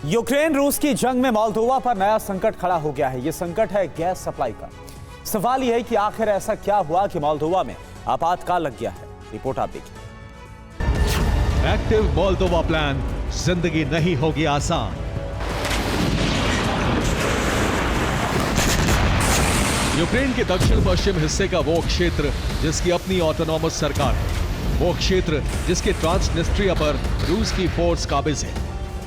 Ukraine रूस की जंग में मोल्दोवा पर नया संकट खड़ा हो गया है। यह संकट है गैस सप्लाई का। सवाल यह है कि आखिर ऐसा क्या हुआ कि मोल्दोवा में आपातकाल लग गया है। रिपोर्ट आप देखिए। एक्टिव मोल्दोवा प्लान, जिंदगी नहीं होगी आसान। यूक्रेन के दक्षिण पश्चिम हिस्से का वो क्षेत्र जिसकी अपनी ऑटोनॉमस सरकार है, वो क्षेत्र जिसके ट्रांसनिस्ट्रिया पर रूस की फोर्स काबिज है,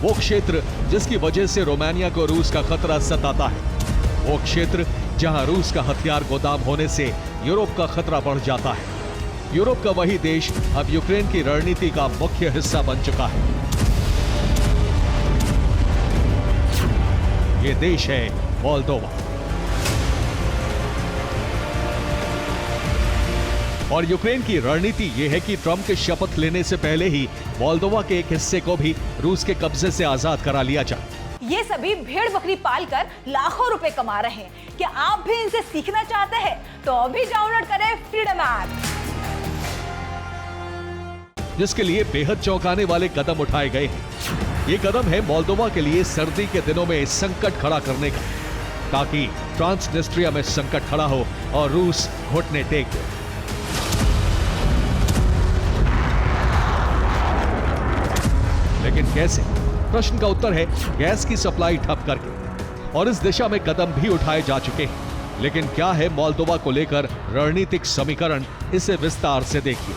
वो क्षेत्र जिसकी वजह से रोमानिया को रूस का खतरा सताता है, वो क्षेत्र जहां रूस का हथियार गोदाम होने से यूरोप का खतरा बढ़ जाता है। यूरोप का वही देश अब यूक्रेन की रणनीति का मुख्य हिस्सा बन चुका है। ये देश है मोल्दोवा। और यूक्रेन की रणनीति यह है कि ट्रंप के शपथ लेने से पहले ही मोल्दोवा के एक हिस्से को भी रूस के कब्जे से आजाद करा लिया जाए। ये सभी भेड़ बकरी पालकर लाखों रुपए कमा रहे हैं। क्या आप भी इनसे सीखना चाहते हैं? तो अभी डाउनलोड करें फ्रीडम ऐप, जिसके लिए बेहद चौंकाने वाले कदम उठाए गए हैं। ये कदम है मोल्दोवा के लिए सर्दी के दिनों में संकट खड़ा करने का, ताकि ट्रांसनिस्ट्रिया में संकट खड़ा हो और रूस घुटने टेक दे। लेकिन कैसे? प्रश्न का उत्तर है गैस की सप्लाई ठप करके। और इस दिशा में कदम भी उठाए जा चुके हैं। लेकिन क्या है मोल्दोवा को लेकर रणनीतिक समीकरण, इसे विस्तार से देखिए।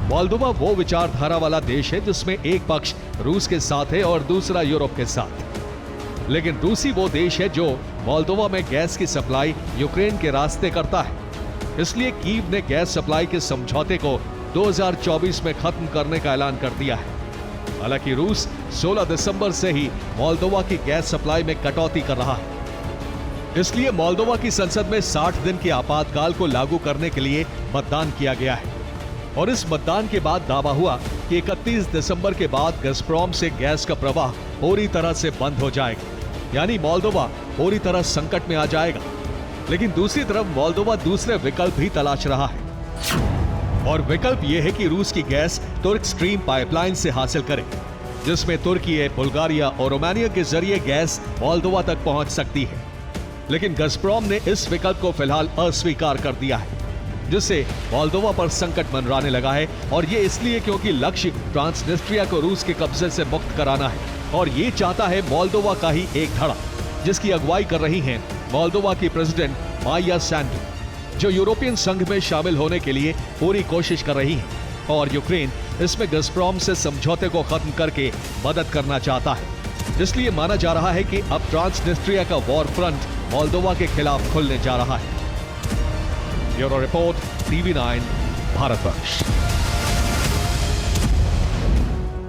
मोल्दोवा वो विचारधारा वाला देश है जिसमें एक पक्ष रूस के साथ है और दूसरा यूरोप के साथ। लेकिन रूसी वो देश है जो मोल्दोवा में गैस की सप्लाई यूक्रेन के रास्ते करता है। इसलिए कीव ने गैस सप्लाई के समझौते को 2024 में खत्म करने का ऐलान कर दिया है। हालांकि रूस 16 दिसंबर से ही मोल्दोवा की गैस सप्लाई में कटौती कर रहा है। इसलिए मोल्दोवा की संसद में 60 दिन के आपातकाल को लागू करने के लिए मतदान किया गया है। और इस मतदान के बाद दावा हुआ कि 31 दिसंबर के बाद गज़प्रोम से गैस का प्रवाह पूरी तरह से बंद हो जाएगा, यानी मोल्दोवा पूरी तरह संकट में आ जाएगा। लेकिन दूसरी तरफ मोल्दोवा दूसरे विकल्प भी तलाश रहा है। और विकल्प यह है कि रूस की गैस तुर्क स्ट्रीम पाइपलाइन से हासिल करे, जिसमें तुर्की, बुल्गारिया और रोमानिया के जरिए गैस मोल्दोवा तक पहुंच सकती है। लेकिन गज़प्रोम ने इस विकल्प को फिलहाल अस्वीकार कर दिया है, जिससे मोल्दोवा पर संकट मंडराने लगा है। और ये इसलिए क्योंकि लक्ष्य ट्रांसनिस्ट्रिया को रूस के कब्जे से मुक्त कराना है। और ये चाहता है मोल्दोवा का ही एक धड़ा, जिसकी अगुवाई कर रही हैं मोल्दोवा की प्रेसिडेंट माया सैंडू, जो यूरोपियन संघ में शामिल होने के लिए पूरी कोशिश कर रही है। और यूक्रेन इसमें गज़प्रोम से समझौते को खत्म करके मदद करना चाहता है। इसलिए माना जा रहा है कि अब ट्रांसनिस्ट्रिया का वॉर फ्रंट मोल्दोवा के खिलाफ खुलने जा रहा है। Bureau report, TV9, Bharatvarsh.